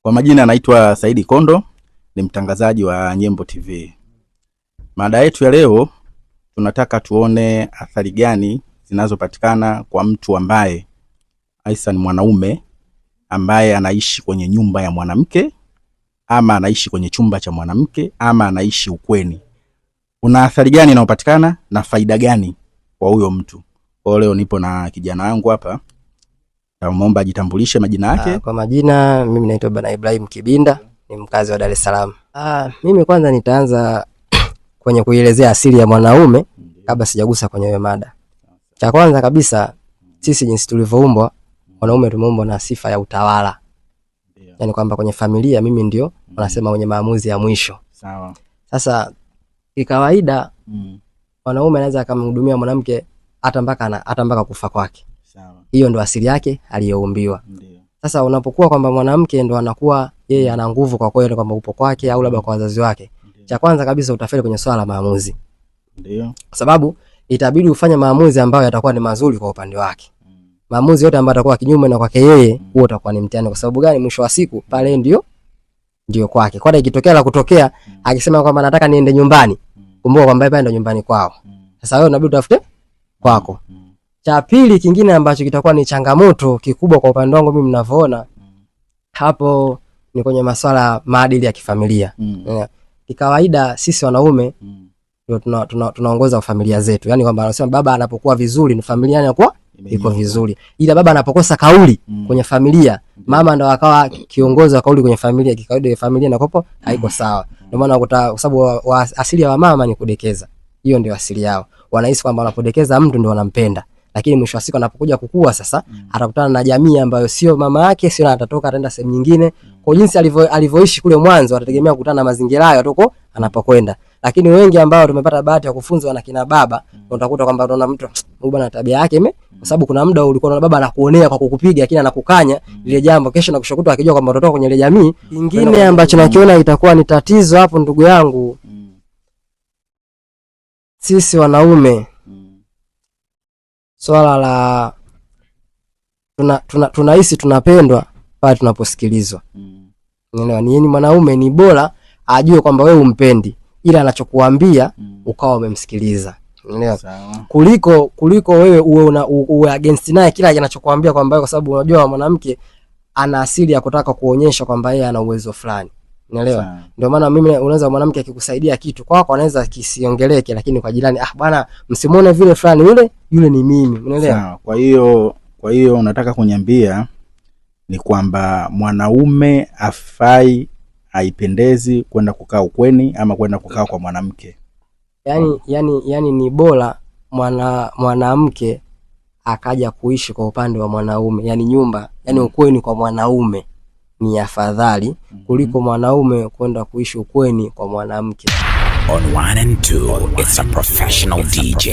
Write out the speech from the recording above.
Kwa majina anaitwa Saidi Kondo, ni mtangazaji wa Nyembo TV. Mada yetu ya leo tunataka tuone athari gani zinazopatikana kwa mtu ambaye aisa ni mwanaume ambaye anaishi kwenye nyumba ya mwanamke ama anaishi kwenye chumba cha mwanamke ama anaishi ukweni. Kuna athari gani inayopatikana na faida gani kwa huyo mtu? Kwa leo nipo na kijana wangu hapa. Naomba ajitambulishe majina yake. Kwa majina mimi naitwa Bwana Ibrahim Kibinda, ni mkazi wa Dar es Salaam. Mimi kwanza nitaanza kwenye kuelezea asili ya mwanaume kabla sijagusa kwenye hiyo mada. Cha kwanza kabisa, sisi jinsi tulivyoumbwa, wanaume tumeumbwa na sifa ya utawala. Yaani kwamba kwenye familia mimi ndio wanasema mwenye maamuzi ya mwisho. Sawa. Sasa kikawaida mwanaume anaweza akamhudumia mwanamke hata mpaka kufa kwake. Sawa. Hiyo ndo asili yake aliyoumbiwa. Sasa unapokuwa kwamba mwanamke ndo anakuwa yeye ana nguvu kwa kweli kwamba upo kwake au labda kwa wazazi wake. Cha kwanza kabisa utafeli kwenye swala la maamuzi. Ndio. Kwa sababu itabidi ufanye maamuzi ambayo yatakuwa ni mazuri kwa upande wake. Maamuzi yote ambayo yatakuwa kinyume na kwake yeye, huo utakuwa ni mtihani. Kwa sababu gani? Mwisho wa siku pale ndio kwake. Kwa ikitokea la kutokea akisema kwamba nataka niende nyumbani, kumbuka kwamba pale ndio nyumbani kwao. Sasa wewe unabidi utafute kwako. Cha pili kingine ambacho kitakuwa ni changamoto kikubwa kwa upande wangu mimi ninavyoona hapo ni kwenye masuala maadili ya kifamilia. Kikawaida sisi wanaume ndio tunaongoza familia zetu. Yaani kwamba anasema baba anapokuwa vizuri ni familia inakuwa iko vizuri. Ila baba anapokosa kauli kwenye familia, mama ndo akawa kiongozi wa kauli kwenye familia, kikawaida familia inakopo haiko sawa. Ndio maana kwa sababu asili ya mama ni kudekeza. Hiyo ndio asili yao. Wanahisi kwamba wanapodekeza mtu ndio wanampenda. Lakini mwisho wa siku anapokuja kukua sasa atakutana na jamii ambayo sio mama yake, sio atatoka ataenda sehemu nyingine. Kwa jinsi alivyoishi kule mwanzo atategemea kukutana na mazingira hayo atoko anapokwenda. Lakini wengi ambao tumepata bahati ya kufunzwa na kina baba utakuta kwamba unaona mtu huyu bwana tabia yake kwa sababu kuna muda ulikuwa na baba anakuonea kwa kukupiga lakini anakukanya ile jambo, kesho na kushokuta akijua kwamba utatoka kwenye ile jamii. Kingine ambacho nakiona itakuwa ni tatizo hapo ndugu yangu, sisi wanaume swala la tunahisi tunapendwa pale tunaposikilizwa. Unaelewa? Ni mwanaume ni bora ajue kwamba wewe umpendi ila anachokuambia ukawa umemsikiliza. Unaelewa? Kuliko wewe uwe against naye kila anachokuambia kwamba kwa sababu unajua mwanamke ana asili ya kutaka kuonyesha kwamba yeye ana uwezo fulani. Unaelewa? Ndio maana mimi unaweza mwanamke akikusaidia kitu kwako anaweza kisiongeleke, lakini kwa jirani bwana msimuone vile fulani yule ni mimi. Unaelewa? Kwa hiyo unataka kuniambia ni kwamba mwanaume afai haipendezi kwenda kukaa ukweni ama kwenda kukaa kwa mwanamke. Yani ni bora mwanamke akaja kuishi kwa upande wa mwanaume, yani nyumba, yani ukweni kwa mwanaume ni afadhali kuliko mwanaume kwenda kuishi ukweni kwa mwanamke. On 1 and 2, it's a professional DJ.